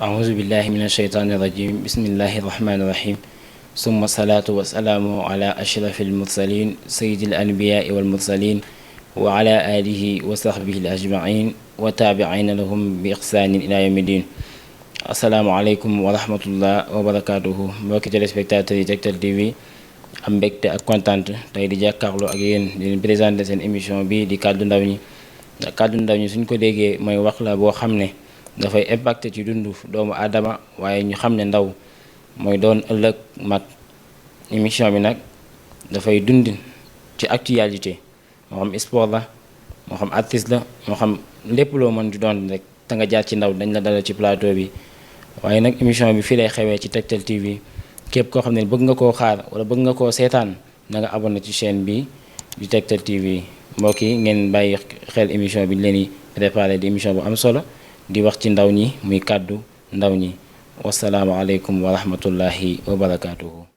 أعوذ بالله من الشيطان الرجيم بسم الله الرحمن الرحيم ثم الصلاة والسلام على أشرف المرسلين سيد الأنبياء والمرسلين وعلى آله وصحبه الأجمعين وتابعين لهم بإحسان إلى يوم الدين. asalaamaaleykum wa rahmatullah wa barakaatuhu mbokki téléspectateurs yi Tektal TV am mbégte ak kontaan tey di jàkkaarloo ak yéen di leen présenté seen émission bi di kàddu ndaw ñi kàddu ndaw ñi suñ ko déggee mooy wax la boo xam ne dafay impacté ci dundu doomu aadama waaye ñu xam ne ndaw mooy doon ëllëg mag. émission bi nag dafay dund ci actualité moo xam sport la moo xam artiste la moo xam lépp loo mën di doon rek te nga jaar ci ndaw dañ la dalal ci plateau bi. waaye nag émission bi fii lay xewee ci Tektal TV képp koo xam ne bëgg nga koo xaar wala bëgg nga koo seetaan na nga abonné ci chaîne bi di Tektal TV mbokk yi ngeen bàyyi xel émission bi leen di préparé di émission bu am solo di wax ci ndaw ñi muy kàddu ndaw ñi wasalaamaaleykum wa rahmatullahi wa barakaatuhu.